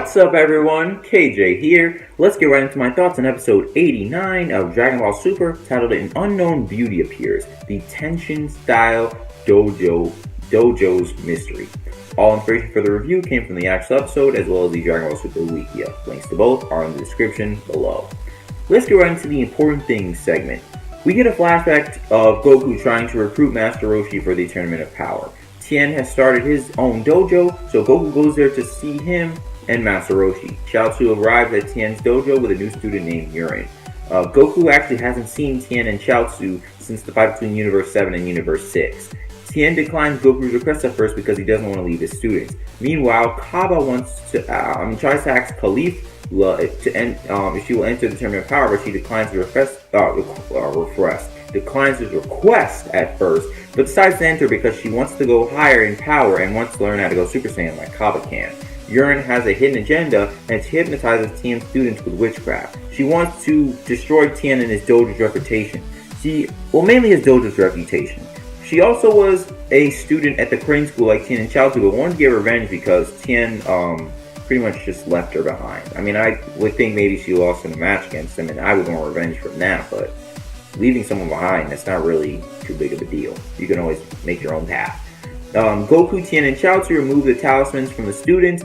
What's up everyone, KJ here. Let's get right into my thoughts on episode 89 of Dragon Ball Super, titled An Unknown Beauty Appears, the Tenshin-Style Dojo's Mystery. All information for the review came from the actual episode as well as the Dragon Ball Super Wikia. Links to both are in the description below. Let's get right into the important things segment. We get a flashback of Goku trying to recruit Master Roshi for the Tournament of Power. Tien has started his own dojo, so Goku goes there to see him and Master Roshi. Chaozu arrives at Tien's dojo with a new student named Urien. Goku actually hasn't seen Tien and Chaozu since the fight between Universe 7 and Universe 6. Tien declines Goku's request at first because he doesn't want to leave his students. Meanwhile, Kaba tries to ask Caulifla if she will enter the Tournament of Power, but she declines his request at first, but decides to enter because she wants to go higher in power and wants to learn how to go Super Saiyan like Kaba can. Urien has a hidden agenda and she hypnotizes Tien's students with witchcraft. She wants to destroy Tien and his dojo's reputation. Mainly his dojo's reputation. She also was a student at the Crane School like Tien and Chaozu, but wanted to get revenge because Tien pretty much just left her behind. I mean, I would think maybe she lost in a match against him and I would want revenge from that, but leaving someone behind, that's not really too big of a deal. You can always make your own path. Goku, Tien, and Chaozu remove the talismans from the students.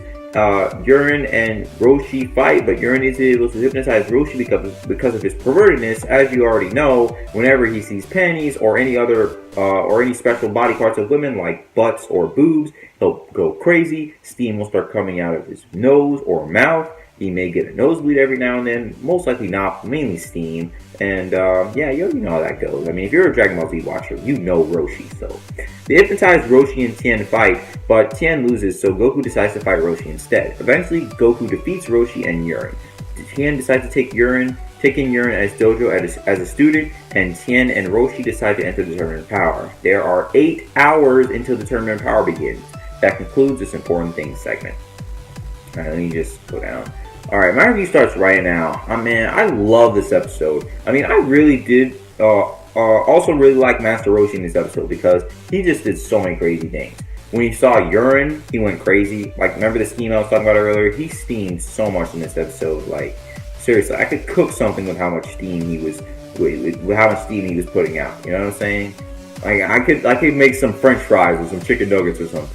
Urien and Roshi fight, but Urien is able to hypnotize Roshi because of his pervertedness. As you already know, whenever he sees panties or any special body parts of women like butts or boobs, he'll go crazy. Steam will start coming out of his nose or mouth. He may get a nosebleed every now and then, most likely not, mainly steam. And yeah, you know how that goes. I mean, if you're a Dragon Ball Z watcher, you know Roshi. So they hypnotize Roshi and Tien fight, but Tien loses, so Goku decides to fight Roshi instead. Eventually, Goku defeats Roshi and Urien. Tien decides to take in Urien as dojo as a student, and Tien and Roshi decide to enter the Tournament of Power. There are 8 hours until the Tournament of Power begins. That concludes this important things segment. Alright, let me just go down. Alright, my review starts right now. Man, I love this episode. I mean, I really did also really like Master Roshi in this episode because he just did so many crazy things. When he saw Urien, he went crazy. Like, remember the steam I was talking about earlier? He steamed so much in this episode. Like, seriously, I could cook something with how much steam he was putting out. You know what I'm saying? Like, I could make some French fries with some chicken nuggets or something.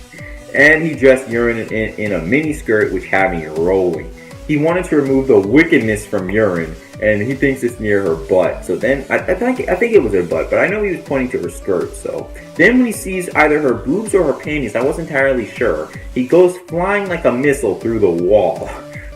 And he dressed Urien in a mini skirt, which had me rolling. He wanted to remove the wickedness from Urien, and he thinks it's near her butt. So then, I think it was her butt, but I know he was pointing to her skirt. So then when he sees either her boobs or her panties, I wasn't entirely sure, he goes flying like a missile through the wall.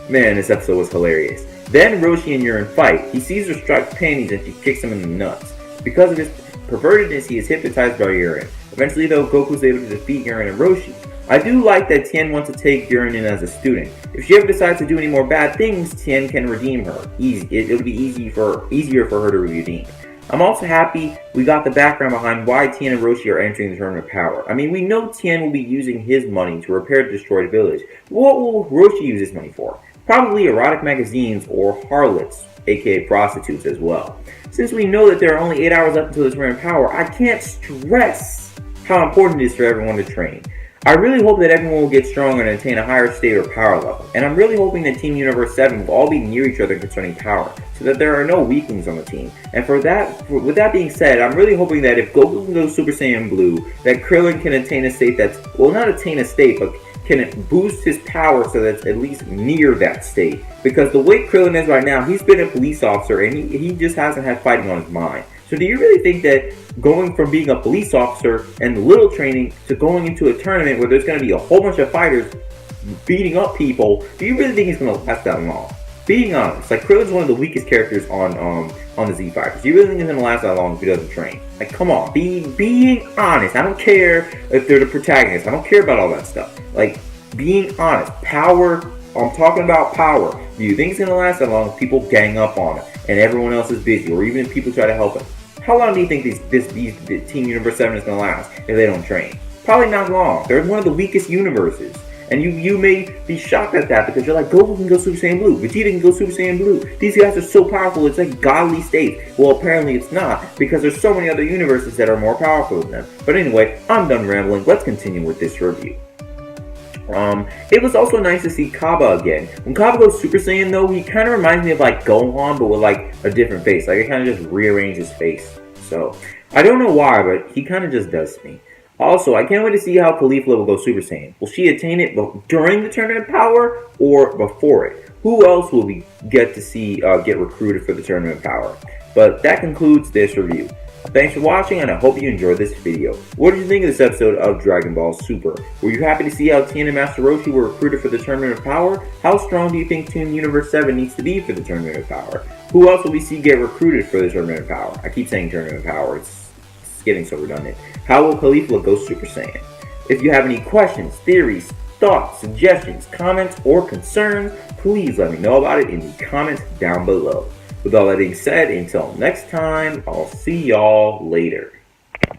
Man, this episode was hilarious. Then Roshi and Urien fight. He sees her striped panties and she kicks him in the nuts. Because of his pervertedness, he is hypnotized by Urien. Eventually, though, Goku's able to defeat Urien and Roshi. I do like that Tien wants to take Urien in as a student. If she ever decides to do any more bad things, Tien can redeem her. It'll be easier for her to redeem. I'm also happy we got the background behind why Tien and Roshi are entering the Tournament of Power. I mean, we know Tien will be using his money to repair the destroyed village. What will Roshi use his money for? Probably erotic magazines or harlots, aka prostitutes as well. Since we know that there are only 8 hours left until the Tournament of Power, I can't stress how important it is for everyone to train. I really hope that everyone will get stronger and attain a higher state or power level. And I'm really hoping that Team Universe 7 will all be near each other concerning power, so that there are no weaklings on the team. And with that being said, I'm really hoping that if Goku can go Super Saiyan Blue, that Krillin can attain a state that's, well, not attain a state, but can boost his power so that's at least near that state. Because the way Krillin is right now, he's been a police officer and he just hasn't had fighting on his mind. So do you really think that going from being a police officer and little training to going into a tournament where there's going to be a whole bunch of fighters beating up people, do you really think he's going to last that long? Being honest, like, Krillin's one of the weakest characters on the Z Fighters. Do you really think he's going to last that long if he doesn't train? Like, come on, being honest. I don't care if they're the protagonist. I don't care about all that stuff. Like, being honest. Power, I'm talking about power. Do you think it's going to last that long if people gang up on it and everyone else is busy, or even if people try to help him? How long do you think this Team Universe 7 is going to last if they don't train? Probably not long. They're one of the weakest universes. And you may be shocked at that because you're like, Goku can go Super Saiyan Blue, Vegeta can go Super Saiyan Blue. These guys are so powerful, it's like godly states. Well, apparently it's not, because there's so many other universes that are more powerful than them. But anyway, I'm done rambling. Let's continue with this review. It was also nice to see Kaba again. When Kaba goes Super Saiyan though, he kind of reminds me of like Gohan, but with like a different face. Like it kind of just rearranged his face. So I don't know why, but he kind of just does to me. Also, I can't wait to see how Caulifla will go Super Saiyan. Will she attain it during the Tournament of Power or before it? Who else will we get to see get recruited for the Tournament of Power? But that concludes this review. Thanks for watching, and I hope you enjoyed this video. What did you think of this episode of Dragon Ball Super? Were you happy to see how Tien and Master Roshi were recruited for the Tournament of Power? How strong do you think Team Universe 7 needs to be for the Tournament of Power? Who else will we see get recruited for the Tournament of Power? I keep saying Tournament of Power, it's getting so redundant. How will Caulifla go Super Saiyan? If you have any questions, theories, thoughts, suggestions, comments, or concerns, please let me know about it in the comments down below. With all that being said, until next time, I'll see y'all later.